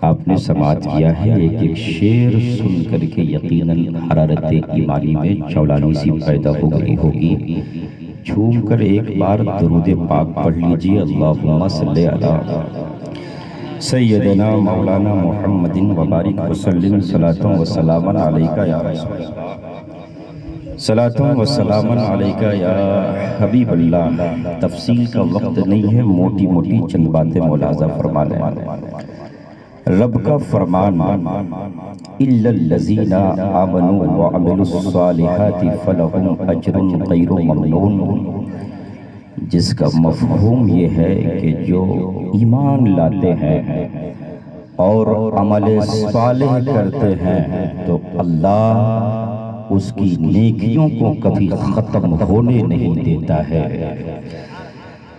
آپ نے سماعت کیا ہے ایک ایک شعر سن کر کے یقیناً حرارت ایمانی میں جولانی سی پیدا ہو گئی ہوگی۔ جھوم کر ایک بار درود پاک پڑھ لیجئے، اللہم صلی علی سیدنا مولانا محمد وبارک وسلم صلاۃ و سلام علیکہ یا رسول اللہ، صلاۃ و سلام علیکہ یا حبیب اللہ۔ تفصیل کا وقت نہیں ہے، موٹی موٹی چند باتیں ملاحظہ فرما لیں۔ رب کا فرمان اِلَّا الَّذِينَ آمَنُوا وَعَمِلُوا الصَّالِحَاتِ فَلَهُمْ أَجْرٌ غَيْرُ مَمْنُونٍ، جس کا مفہوم یہ ہے کہ جو ایمان لاتے ہیں اور عمل صالح کرتے ہیں تو اللہ اس کی نیکیوں کو کبھی ختم ہونے نہیں دیتا ہے۔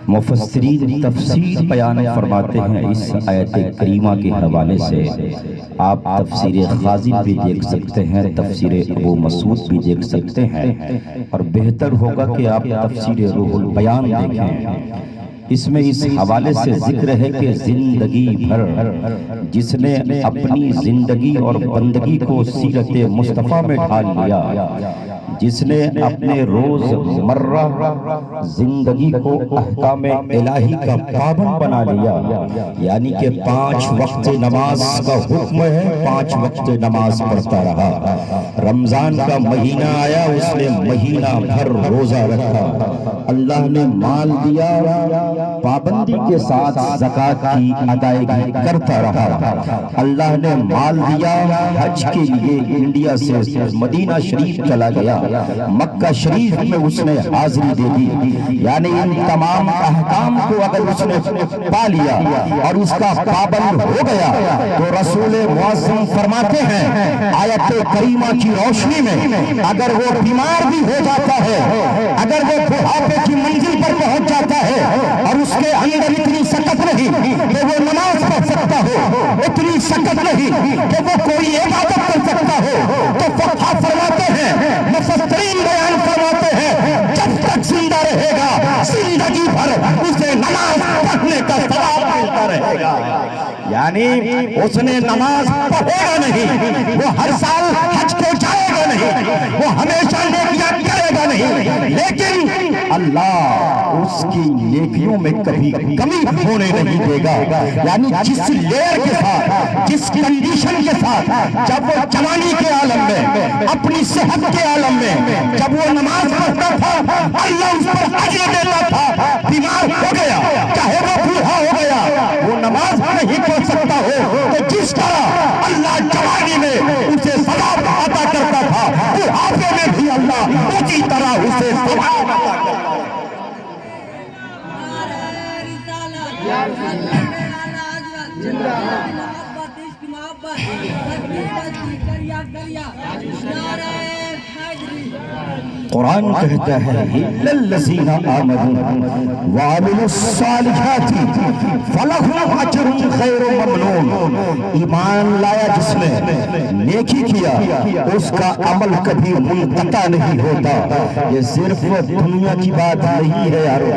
مفسرین تفسیر بیان فرماتے ہیں اس آیت کریمہ کے حوالے سے۔ آپ تفسیر غازی بھی دیکھ سکتے ہیں، تفسیر ابو مسعود بھی دیکھ سکتے ہیں، اور بہتر ہوگا کہ آپ تفسیر روح البیان دیکھیں۔ اس میں اس حوالے سے ذکر ہے کہ زندگی بھر جس نے اپنی زندگی اور بندگی کو سیرت مصطفیٰ میں ڈھال لیا، جس نے اپنے روز مرہ زندگی کو احکام الہی کا پابند بنا لیا، یعنی کہ 5 وقت نماز کا حکم ہے، 5 وقت نماز پڑھتا رہا۔ رمضان کا مہینہ آیا، اس نے مہینہ بھر روزہ رکھا۔ اللہ نے مال دیا، پابندی کے ساتھ زکوٰۃ کی ادائیگی کرتا رہا۔ اللہ نے مال دیا، حج کے لیے انڈیا سے مدینہ شریف چلا گیا، مکہ شریف میں اس نے حاضری دے دی۔ یعنی ان تمام احکام کو اگر اس نے پا لیا اور اس کا پابند ہو گیا تو رسول معظم فرماتے ہیں آیت کریمہ کی روشنی میں، اگر وہ بیمار بھی ہو جاتا ہے، اگر وہ بڑھاپے کی منزل پر پہنچ جاتا ہے اور اس کے اندر اتنی سکت نہیں کہ وہ نماز پڑھ سکتا ہو، اتنی سکت نہیں کہ وہ کوئی عبادت کر سکتا ہو، تو فقہ فرماتے ہیں، مفسرین بیان فرماتے ہیں، جب تک زندہ رہے گا زندگی بھر اسے نماز پڑھنے کا ثواب ملتا رہے گا۔ یعنی اس نے نماز پڑھے گا نہیں، وہ ہر سال حج کو جائے گا نہیں، وہ ہمیشہ نیکیاں کرے گا نہیں، لیکن اللہ اس کی نیکیوں میں کبھی کمی ہونے نہیں دے گا۔ یعنی جس لیئر کے ساتھ، جس کنڈیشن کے ساتھ جب وہ جوانی کے عالم میں، اپنی صحت کے عالم میں جب وہ نماز پڑھتا تھا، اللہ اس پر اجر دیتا تھا۔ بیمار ہو گیا، چاہے وہ بوڑھا ہو گیا، وہ نماز نہیں پڑھ سکتا ہو، تو جس طرح اللہ جوانی میں اسے ثواب عطا کرتا تھا، بڑھاپے میں بھی اللہ اسی طرح اسے ثواب عطا کرتا ہے۔ قرآن کہتا ہے إِلَّا الَّذِينَ آمَنُوا وَعَمِلُوا الصَّالِحَاتِ فَلَهُمْ أَجْرٌ غَيْرُ مَمْنُونٍ، ایمان لایا جس نے، نیکی کیا، اس کا عمل کبھی منقطع نہیں ہوتا۔ یہ صرف دنیا کی بات نہیں ہے یارو،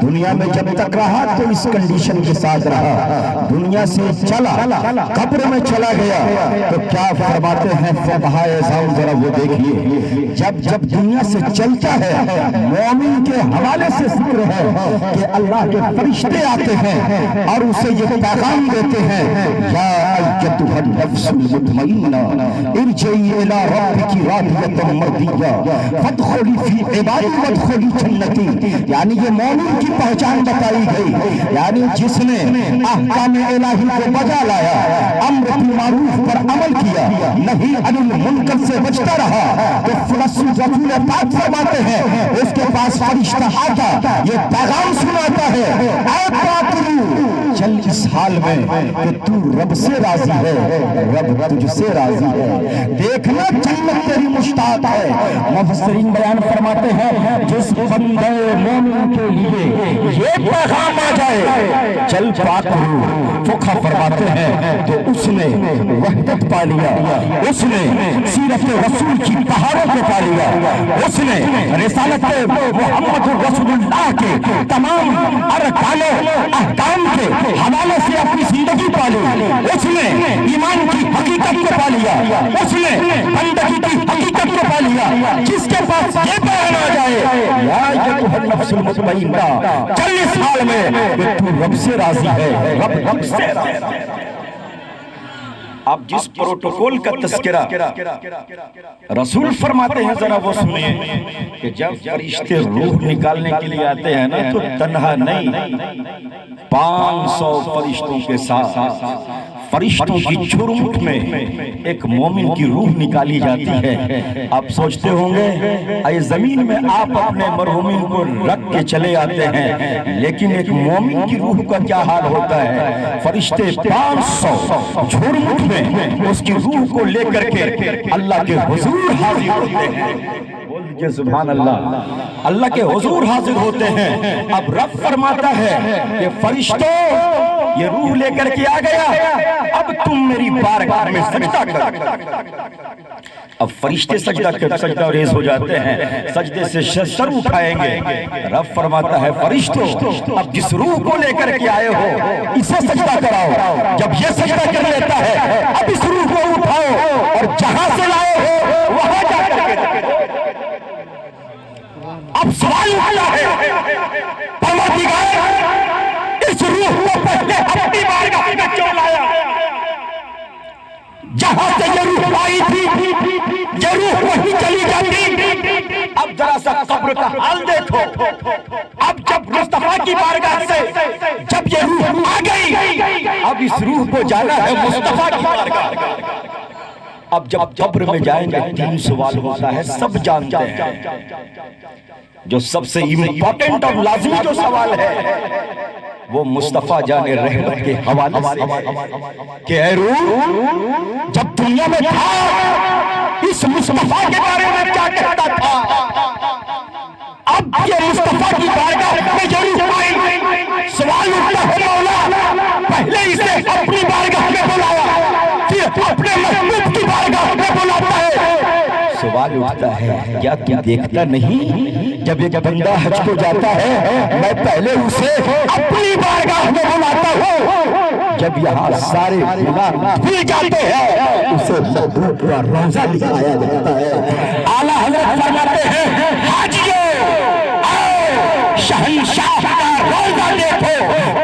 دنیا میں جب تک رہا تو اس کنڈیشن کے ساتھ رہا، دنیا سے چلا، قبر میں چلا گیا تو کیا فرماتے ہیں فقہائے اعظام، ذرا وہ دیکھیے، جب دنیا سے چلتا ہے، مومن کے حوالے سے ذکر ہے کہ اللہ کے فرشتے آتے ہیں اور اسے یہ پیغام دیتے ہیں، یا ایتھا النفس المطمئنہ ارجعی الی ربک راضیۃ مرضیہ فادخلی فی عبادی وادخلی جنتی۔ یعنی یہ مومن کی پہچان بتائی گئی، یعنی جس نے احکام الہی کو بجا لایا، امر بالمعروف پر عمل کیا، نہی عن المنکر سے بچتا رہا، تو رسول پاک فرماتے ہیں اس کے پاس فرشتہ آتا، یہ پیغام سناتا ہے، اے پاکلو چل اس حال میں کہ تو رب سے راضی ہے، رب تجھ سے راضی ہے، دیکھنا جنت تیری مشتاق ہے۔ مفسرین بیان فرماتے ہیں جس بندے مومن کے لیے یہ پیغام آ جائے چل پاکلو، فقہ فرماتے ہیں تو اس نے وحدت پا لیا، اس نے سیرت رسول کی پہاڑوں کو پا لیا، اس نے رسالت محمد رسول اللہ کے تمام ارکان احکام کے حوالے سے اپنی زندگی پالی، اس نے ایمان کی حقیقت کو پا لیا، اس نے بندگی کی حقیقت کو پا لیا، جس کے پاس یہ بیان آ جائے یا ایھا النفس المطمئنہ 40 سال میں کہ تو رب سے راضی ہے، رب سے راضی ہے۔ اب جس پروٹوکول کا تذکرہ رسول فرماتے ہیں ذرا وہ سنیں کہ جب فرشتے روح نکالنے کے لیے آتے ہیں نا تو تنہا نہیں، 500 فرشتوں کے ساتھ فرشتوں کی جھرمٹ میں ایک مومن کی روح نکالی جاتی ہے۔ آپ سوچتے ہوں گے اے زمین میں آپ اپنے مرحومین کو رکھ کے چلے آتے ہیں، لیکن ایک مومن کی روح کا کیا حال ہوتا ہے؟ فرشتے 500 جھرمٹ میں اس کی روح کو لے کر کے اللہ کے حضور حاضر ہوتے ہیں۔ بول دیجئے سبحان اللہ، اللہ کے حضور حاضر ہوتے ہیں۔ اب رب فرماتا ہے کہ فرشتوں یہ روح لے کر کے آ گیا، اب تم میری بارگاہ میں سجدہ کرو۔ اب فرشتے سجدہ ریز ہو جاتے ہیں، سجدے سے سر اٹھائیں گے۔ رب فرماتا ہے فرشتوں اب جس روح کو لے کر کے آئے ہو اسے سجدہ کراؤ۔ جب یہ سجدہ کر لیتا ہے اب اس روح کو اٹھاؤ اور جہاں سے لائے ہو وہاں جا کر کے اب سوال اٹھتا ہے پروردگار اس روح کو پہلے اپنی بارگاہ میں کیوں لایا؟ جہاں سے یہ روح آئی تھی یہ روح وہیں چلی جاتی۔ اب ذرا سا قبر کا حال دیکھو، اب جب مصطفیٰ کی بارگاہ سے جب یہ روح آ گئی اب اس روح کو جانا ہے مصطفیٰ کی بارگاہ۔ اب جب قبر میں جائیں گے 3 سوال ہوتا ہے، سب جانتے ہیں۔ جو سب سے امپورٹنٹ اور لازمی جو سوال ہے وہ مصطفیٰ جان رحمت کے حوالے سے کہ اے روح جب دنیا میں تھا اس مصطفیٰ کے بارے میں کیا کہتا تھا؟ اب یہ مصطفیٰ کی بارگاہ میں ضرور آئی، سوال اٹھتا ہے مولا پہلے اسے اپنی بارگاہ میں بلایا پھر اپنے محبوب کی بارگاہ میں بلاتا ہے۔ سوال اٹھتا ہے کیا تم دیکھتا نہیں جب ایک بندہ حج کو جاتا ہے میں پہلے اسے اپنی بارگاہ میں بلاتا ہوں، جب یہاں سارے گناہ دھل جاتے ہیں اسے محبوب کا روضہ دکھایا جاتا ہے۔ اعلیٰ حضرت فرماتے ہیں حاجیو آؤ شہنشاہ کا روضہ دیکھو،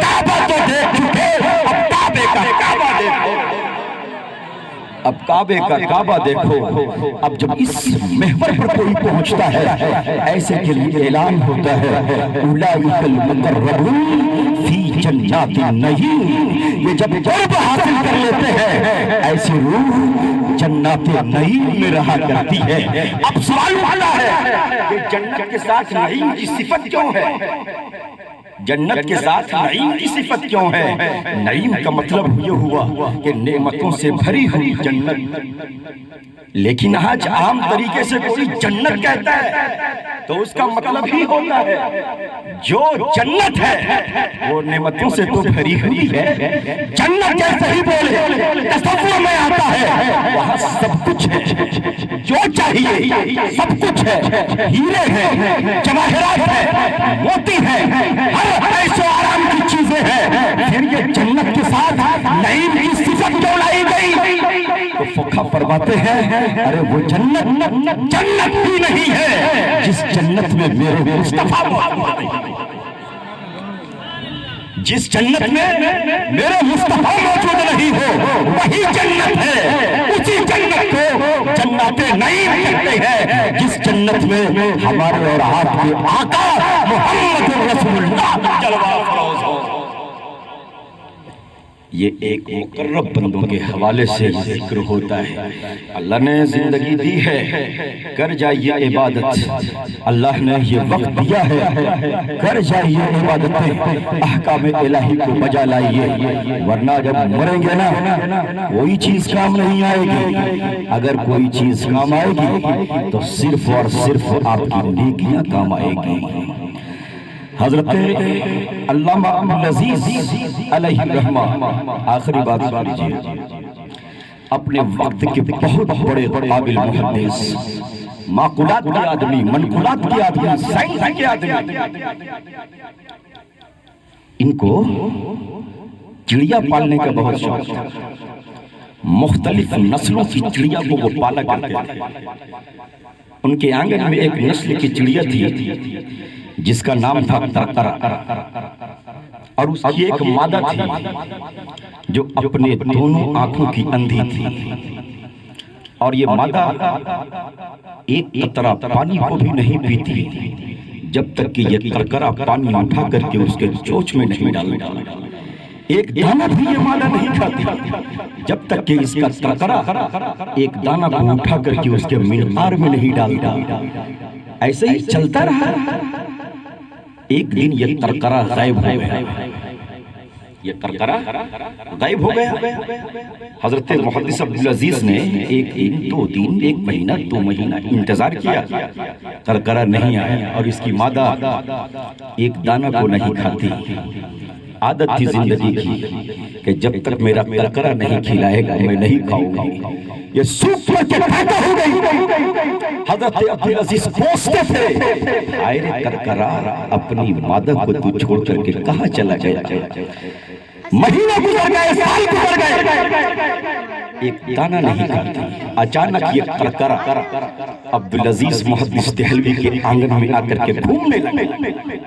کعبہ تو دیکھ چکے اب کعبے کا کعبہ دیکھو۔ اب کعبے کا کعبہ دیکھو۔ اب جب اس محور پر کوئی پہنچتا ہے ایسے کے لیے اعلان ہوتا ہے اولئک المقربون فی جنات النعیم۔ یہ جب قرب حاصل کر لیتے ہیں ایسی روح جنات نعیم میں رہا کرتی ہے۔ اب سوال اٹھتا ہے کہ جنت کے ساتھ نعیم کی صفت کیوں ہے؟ جنت کے ساتھ نعیم کی صفت کیوں ہے؟ نعیم کا مطلب یہ ہوا کہ نعمتوں سے بھری ہوئی جنت، لیکن آج عام طریقے سے کوئی جنت کہتا ہے تو اس کا مطلب ہی ہوتا ہے جو جنت ہے وہ نعمتوں سے تو بھری ہوئی ہے۔ جنت جیسے ہی بولے تصور میں آتا ہے وہاں سب کچھ ہے، جو چاہیے سب کچھ ہے، ہیرے ہیں، جواہرات ہیں، موتی ہیں، ہر ایسے آرام کی چیزیں ہیں، پھر یہ جنت کے ساتھ نعیم کی صفت کیوں لائی گئی؟ تو فقہ فرماتے ہیں ارے وہ جنت ہی نہیں ہے جس جنت میں میرے مصطفیٰ موجود نہیں، جس جنت میں میرے مصطفیٰ موجود نہیں ہو وہی جنت ہے۔ اسی جنت کو جنات نعیم کہتے ہیں جس جنت میں ہمارے اور آپ کے آقا محمد رسول اللہ جلوہ افروز ہو۔ یہ ایک مقرب بندوں کے حوالے سے ذکر ہوتا ہے۔ اللہ نے زندگی دی ہے، کر جائیے عبادت، اللہ نے یہ وقت دیا ہے، کر جائیے عبادتیں، احکام الہی کو بجا لائیے، ورنہ جب مریں گے نا کوئی چیز کام نہیں آئے گی۔ اگر کوئی چیز کام آئے گی تو صرف اور صرف آپ کی نیکیاں کام آئے گی۔ حضرت علامہ عبدالعزیز علیہ الرحمہ آخری بات سن لیجیے، اپنے وقت کے بہت بڑے قابل محدث، معقولات کے آدمی، منقولات کے آدمی، سائنس کے آدمی، ان کو چڑیا پالنے کا بہت شوق تھا۔ مختلف نسلوں کی چڑیا کو وہ پالا کرتے تھے۔ ان کے آنگن میں ایک نسل کی چڑیا تھی جس کا نام تھا کرکرا، اور اس کی ایک مادہ تھی جو اپنے دونوں آنکھوں کی اندھی تھی، اور یہ مادہ ایک قطرہ پانی کو بھی نہیں پیتی جب تک کہ یہ کرکرا پانی اٹھا کر کے اس کے چونچ میں نہیں ڈالتا۔ ایک دانہ بھی یہ مادہ نہیں کھاتی جب تک کہ اس کا کرکرا ایک دانہ کو اٹھا کر کے اس کے منقار میں نہیں ڈالتا۔ ایسے ہی چلتا رہا۔ ایک دن یہ کرکرا غائب ہو گیا، یہ کرکرا غائب ہو گیا۔ حضرت محدث عبدالعزیز نے ایک دن، 2 دن، 1 مہینہ، 2 مہینہ انتظار کیا، کرکرا نہیں آیا، اور اس کی مادہ ایک دانہ کو نہیں کھاتی۔ عادت تھی زندگی کی کہ جب تک میرا کرکرا نہیں کھلائے گا میں نہیں کھاؤں گا۔ یہ سوکھ کر کے پیدا ہو گئی۔ حضرت عبدالعزیز کوستے تھے، آئے رے کرکرا، اپنی مادہ کو تو چھوڑ کر کے کہاں چلا گیا؟ مہینہ گزر گئے، سال گزر گئے، ایک دانہ نہیں کھاتی۔ اچانک یہ کرکرا عبدالعزیز محدث دہلوی کے آنگن میں آ کر کے گھومنے لگے،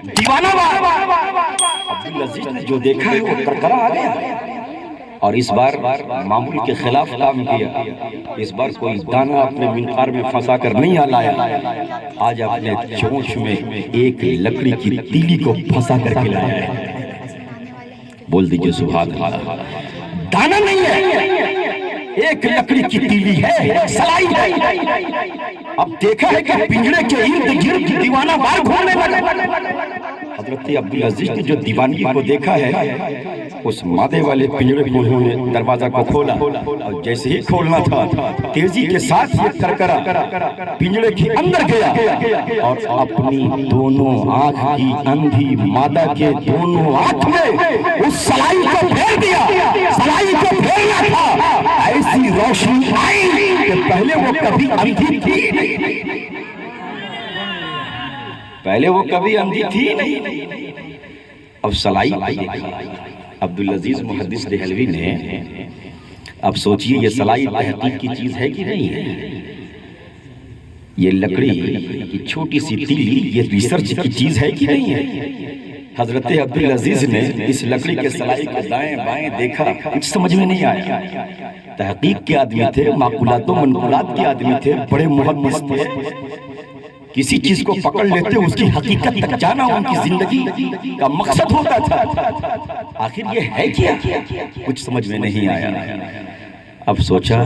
دیوانہ وار۔ عبدالعزیز نے جو دیکھا ہے وہ کرکرا آ گیا، اور اس بار معمول کے خلاف کام کیا۔ اس بار کوئی دانہ اپنے منقار میں پھنسا کر نہیں لایا، آج اپنے چونچ میں ایک لکڑی کی تیلی کو پھنسا کر کے لایا ہے۔ بول دیجئے سبحان اللہ۔ دانہ نہیں ہے، ایک لکڑی کی تیلی ہے، ایک سلائی ہے۔ اب دیکھا ہے کہ پنجرے کے ارد گرد دیوانہ وار گھومنے لگا۔ حضرت عبدالعزیز نے جو دیوانگی کو دیکھا ہے، اس مادے والے پنجرے کو انہوں نے دروازہ کو کھولا، اور جیسے ہی کھولنا تھا تیزی کے ساتھ یہ کرکرا پنجرے کے اندر گیا، اور اپنی دونوں آنکھ کی اندھی مادہ کے دونوں آنکھ میں اس سلائی کو پھیر دیا۔ سلائی کو پھیرنا تھا، ایسی روشنی آئی کہ پہلے وہ کبھی اندھی تھی نہیں، پہلے وہ کبھی اندھی تھی نہیں، اب سلائی آئی۔ عبدالعزیز محدث دہلوی نے، اب سوچئے یہ سلائی تحقیق کی چیز ہے کہ نہیں ہے؟ یہ لکڑی کی چھوٹی سی تیلی یہ ریسرچ کی چیز ہے کہ نہیں ہے؟ حضرت عبدالعزیز نے اس لکڑی کے سلائی کو دائیں بائیں دیکھا، کچھ سمجھ میں نہیں آیا۔ تحقیق کے آدمی تھے، معقولات و منقولات کے آدمی تھے، بڑے محدث تھے، کسی چیز کو پکڑ لیتے اس کی حقیقت تک جانا ان کی زندگی کا مقصد ہوتا تھا۔ آخر یہ ہے کیا؟ کچھ سمجھ میں نہیں آیا۔ اب سوچا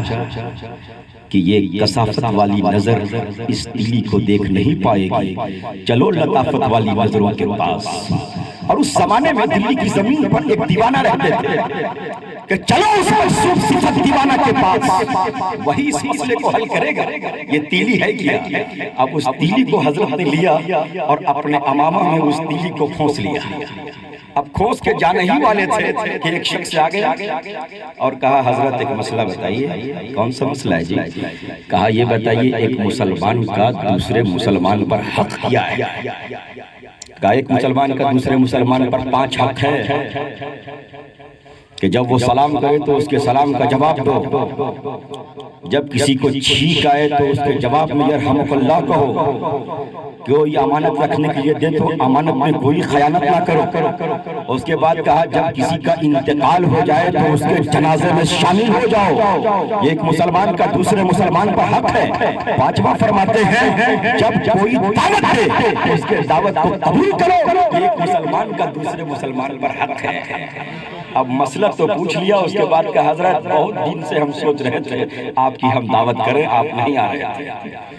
کہ یہ کثافت والی نظر اس تیلی کو دیکھ نہیں پائے گی، چلو لطافت والی نظروں کے پاس۔ اور اس زمانے میں دلی کی زمین پر ایک دیوانہ رہتے تھے کہ چلو اس مخصوص صفت دیوانہ کے پاس، وہی اس مسئلے کو حل کرے گا۔ یہ تیلی ہے کیا؟ اب اس تیلی کو حضرت نے لیا اور اپنے امامہ میں اس تیلی کو کھونس لیا۔ اب کھونس کے جانے ہی والے تھے کہ ایک شخص آ گیا اور کہا حضرت ایک مسئلہ بتائیے۔ کون سا مسئلہ ہے جی؟ کہا یہ بتائیے ایک مسلمان کا دوسرے مسلمان پر حق کیا ہے؟ کہا ایک مسلمان کا دوسرے مسلمان پر 5 حق ہے کہ جب وہ سلام کرے تو اس کے سلام کا جواب دو، جب کسی کو چھینک آئے تو اس کے جواب میں یرحمک اللہ کہو، کوئی امانت رکھنے کے لیے دے تو امانت میں کوئی خیانت نہ کرو۔ اس کے بعد کہا جب کسی کا انتقال ہو جائے تو اس کے جنازے میں شامل ہو جاؤ، یہ ایک مسلمان کا دوسرے مسلمان پر حق ہے۔ 5واں فرماتے ہیں جب کوئی دعوت دے اس کے دعوت کو قبول کرو، یہ ایک مسلمان کا دوسرے مسلمان پر حق ہے۔ اب مسئلہ تو پوچھ لیا، اس کے بعد کہ حضرت بہت دن سے ہم سوچ رہے تھے آپ کی ہم دعوت کریں، آپ نہیں آ رہے تھے،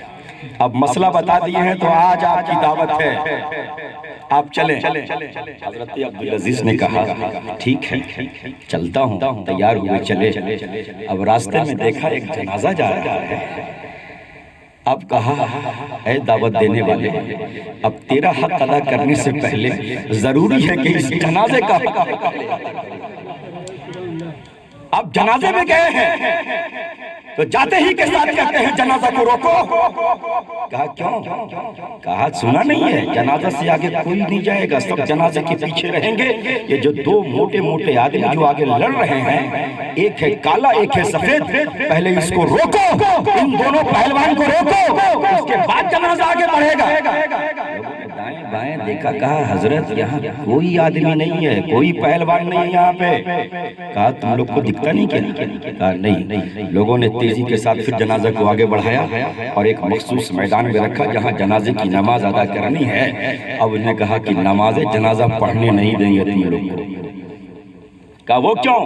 اب مسئلہ بتا دیے ہیں تو آج آپ کی دعوت ہے، آپ چلیں۔ حضرت عبدالعزیز نے کہا ٹھیک ہے چلتا ہوں، تیار ہوئے چلے۔ اب راستے میں دیکھا ایک جنازہ جا رہا ہے، اب کہا اے دعوت دینے والے، اب تیرا حق ادا کرنے سے پہلے ضروری ہے کہ اس جنازے کا حق۔ اب جنازے میں گئے ہیں تو جاتے ہی کے ساتھ کہتے ہیں جنازہ کو روکو. کہا کیوں؟ کہا سنا نہیں ہے جنازہ سے آگے کوئی نہیں جائے گا, سب جنازے کے پیچھے رہیں گے. یہ جو دو موٹے موٹے آدمی جو آگے لڑ رہے ہیں, ایک ہے کالا ایک ہے سفید, پہلے اس کو روکو, ان دونوں پہلوان کو روکو, اس کے بعد جنازہ آگے بڑھے گا. دائیں بائیں دیکھا, کہا حضرت یہاں کوئی آدمی نہیں ہے, کوئی پہلوان نہیں ہے یہاں پہ. کہا تم لوگ کو دکھتا نہیں کیا؟ کہا نہیں. لوگوں نے تیزی کے ساتھ پھر جنازہ کو آگے بڑھایا اور ایک مخصوص میدان میں رکھا جہاں جنازے کی نماز ادا کرنی ہے. اب انہوں نے کہا کہ نماز جنازہ پڑھنے نہیں دیں گے تم لوگ کو. کہا وہ کیوں؟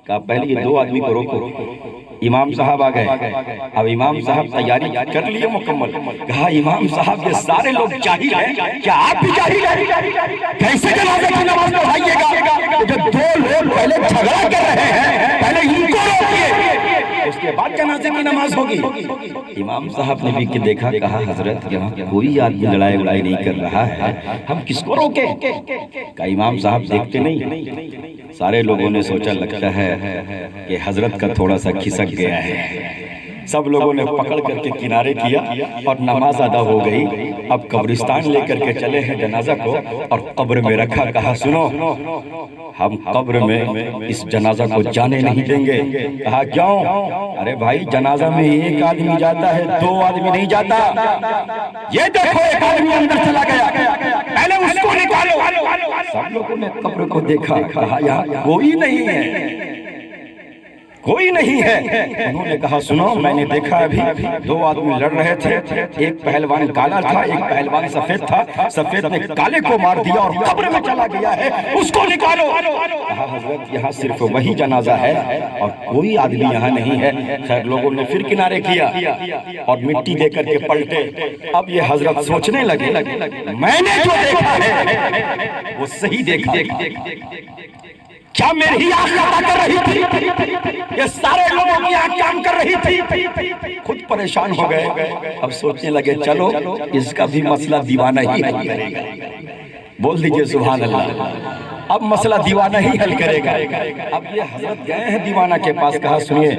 کہا پہلے یہ دو آدمی کو روکو. امام صاحب آ گئے. اب امام صاحب تیاری کر لیے مکمل. کہا امام صاحب یہ سارے لوگ جاہل ہیں, کیا آپ بھی جاہل ہیں؟ کیسے جنازے کی نماز پڑھائیے گا؟ جو دو لوگ پہلے جھگڑا کر رہے ہیں, پہلے ان کو روکیے, اس کے بعد جنازے کی نماز ہوگی. امام صاحب نے بھی دیکھا, کہا حضرت یہاں کوئی آدمی لڑائی وڑائی نہیں کر رہا ہے, ہم کس کو روکیں؟ کہا امام صاحب دیکھتے نہیں. سارے لوگوں نے سوچا لگتا ہے کہ حضرت کا تھوڑا سا کھسک گیا ہے. سب لوگوں نے پکڑ کر کے کنارے کیا اور نماز ادا ہو گئی. اب قبرستان لے کر کے چلے ہیں جنازہ کو اور قبر میں رکھا. کہا سنو, ہم قبر میں اس جنازہ کو جانے نہیں دیں گے. کہا کیوں؟ ارے بھائی جنازہ میں ایک آدمی جاتا ہے, دو آدمی نہیں جاتا. یہ دیکھو ایک آدمی اندر چلا گیا, پہلے اس کو نکالو. سب لوگوں نے قبر کو دیکھا, کہا یہاں کوئی نہیں ہے, کوئی نہیں ہے. انہوں نے کہا سنو, میں نے دیکھا ابھی دو آدمی لڑ رہے تھے, ایک پہلوان کالا تھا ایک پہلوان سفید تھا. سفید نے کالے کو مار دیا اور قبر میں چلا گیا ہے, اس کو نکالو. کہا حضرت یہاں صرف وہی جنازہ ہے اور کوئی آدمی یہاں نہیں ہے. خیر لوگوں نے پھر کنارے کیا اور مٹی دے کر کے پلٹے. اب یہ حضرت سوچنے لگے, میں نے جو دیکھا ہے وہ صحیح دیکھا. کیا میری آنکھ کام کر رہی تھی؟ یہ سارے لوگوں کی آنکھ کام کر رہی تھی. خود پریشان ہو گئے. اب سوچنے لگے چلو اس کا بھی مسئلہ دیوانہ ہی حل کرے گا. بول دیجئے سبحان اللہ. اب مسئلہ دیوانہ ہی حل کرے گا. اب یہ حضرت گئے ہیں دیوانہ کے پاس. کہا سنیے,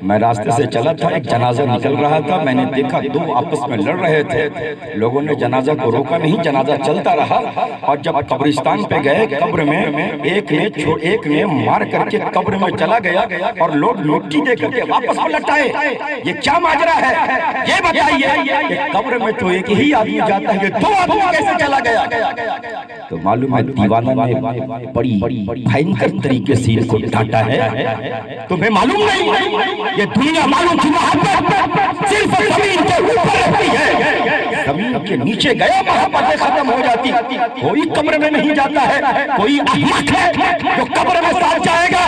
میں راستے سے چلا تھا, ایک جنازہ نکل رہا تھا, میں نے دیکھا دو آپس میں لڑ رہے تھے. لوگوں نے جنازہ کو روکا نہیں, جنازہ چلتا رہا. اور جب قبرستان پہ گئے, قبر میں ایک نے مار کر کے قبر میں چلا گیا اور لوگ مٹی دے کر کے واپس پلٹ آئے. یہ کیا ماجرا ہے یہ بتائیے. کہ قبر میں تو ایک ہی آدمی جاتا ہے, یہ دو آدمی کیسے چلا گیا؟ تو معلوم ہے دیوانہ نے بڑی بھینکر طریقے سے ان کو ڈانٹا ہے. تمہیں معلوم نہیں یہ دنیا معلوم کی محبت صرف زمین کے اوپر رہتی ہے, زمین کے نیچے گیا محبت ختم ہو جاتی. کوئی قبر میں نہیں جاتا ہے, کوئی احمق ہے جو قبر میں ساتھ جائے گا.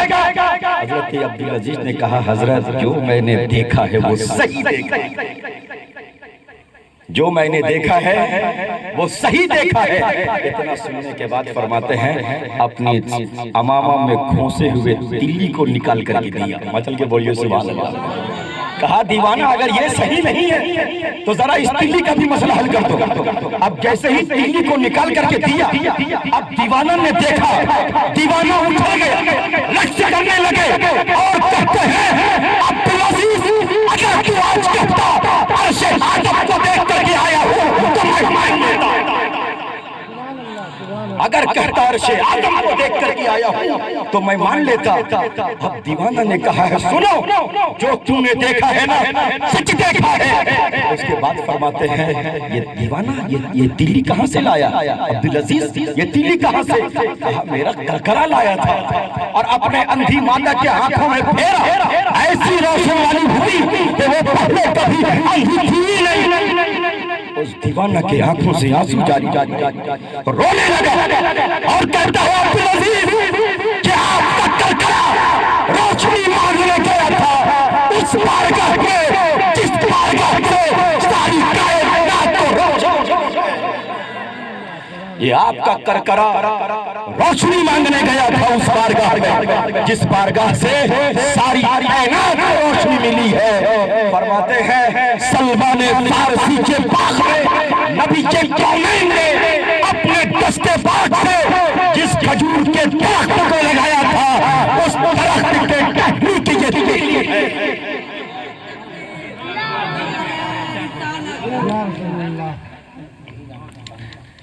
حضرت عبدالعزیز نے کہا حضرت جو میں نے دیکھا ہے وہ صحیح دیکھا ہے, جو میں نے دیکھا ہے وہ صحیح دیکھا ہے. اتنا سننے کے بعد فرماتے ہیں اپنی امامہ میں کھوسے ہوئے تلی کو نکال کر کے دیا. مچل کے بولیے سبحان اللہ. کہا دیوانہ اگر یہ صحیح نہیں ہے تو ذرا اس تلی کا بھی مسئلہ حل کر دو. اب جیسے ہی تلی کو نکال کر کے دیا, اب دیوانہ نے دیکھا, دیوانہ اٹھ گیا, رقص کرنے لگے اور کہتے ہیں عبدالعزیز اگر تو آج کہتا عرش آدم کو دیکھ کر کے آیا ہوں تو میں مان لیتا. اگر کہتا عرش آدم کو دیکھ کر کے آیا ہوں تو میں مان لیتا. اب دیوانہ نے کہا ہے سنو, جو تم نے دیکھا ہے نا سچ دیکھا ہے. اس کے بعد فرماتے ہیں یہ دیوانہ یہ تلی کہاں سے لایا؟ عبدالعزیز یہ تلی کہاں سے؟ کہا میرا کرکرا لایا تھا اور اپنے اندھی مادہ کے آنکھوں میں پھیرا, ایسی روشن والی ہوئی کہ وہ پہلے کبھی اندھی تھی نہیں. اس دیوانہ کے آنکھوں سے آنسو جاری رونے لگا اور کہتا ہے عبدالعزیز کہ آپ کا کرکرا روشنی مانگنے گیا تھا اس بارگاہ میں جس بارگاہ سے ساری کائنات کو روشن. یہ آپ کا کرکرا روشنی مانگنے گیا تھا اس بارگاہ میں جس بارگاہ سے ساری کائنات کو روشنی ملی ہے. فرماتے ہیں سلمان فارسی کے باغ میں نبی کے کونین نے اپنے دستے پاک سے جس کھجور کے درخت کو لگایا تھا اس درخت کے ٹہنی کی یہ تلی ہے.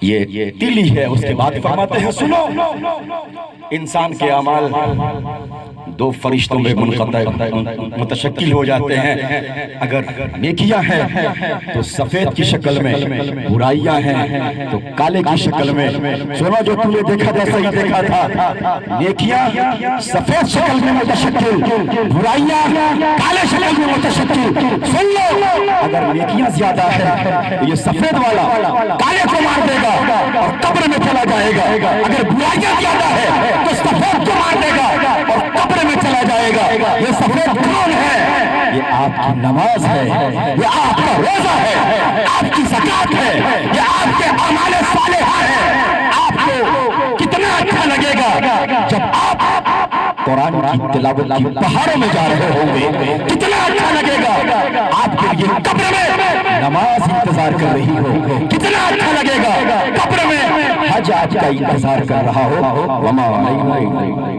یہ دلی ہے. اس کے بعد فرماتے ہیں سنو انسان کے اعمال دو فرشتوں میں متشکل ہو جاتے ہیں. اگر نیکیاں ہیں تو سفید کی شکل میں، برائیاں ہیں تو کالے کی شکل میں. سنو جو تم نے دیکھا تھا صحیح دیکھا تھا. نیکیاں سفید شکل میں متشکل، برائیاں کالے شکل میں متشکل. سن لو اگر نیکیاں زیادہ ہیں تو یہ سفید والا کالے کو مار دے گا اور قبر میں چلا جائے گا. اگر برائیاں زیادہ ہے تو سفید کو مار دے گا اور قبر میں چلا جائے گا. یہ سفید کون ہے؟ یہ آپ کی نماز ہے، یہ آپ کا روزہ ہے، آپ کی زکوٰۃ ہے، یہ آپ کے اعمال صالحہ ہے. آپ کو کتنا اچھا لگے گا جب آپ قرآن کی تلاوت کی پہاڑوں میں جا رہے ہوں گے. کتنا اچھا لگے گا آپ کے لیے قبر میں نماز انتظار کر رہی ہو. کتنا اچھا لگے گا قبر میں حج آپ کا انتظار کر رہا ہو. وما علینا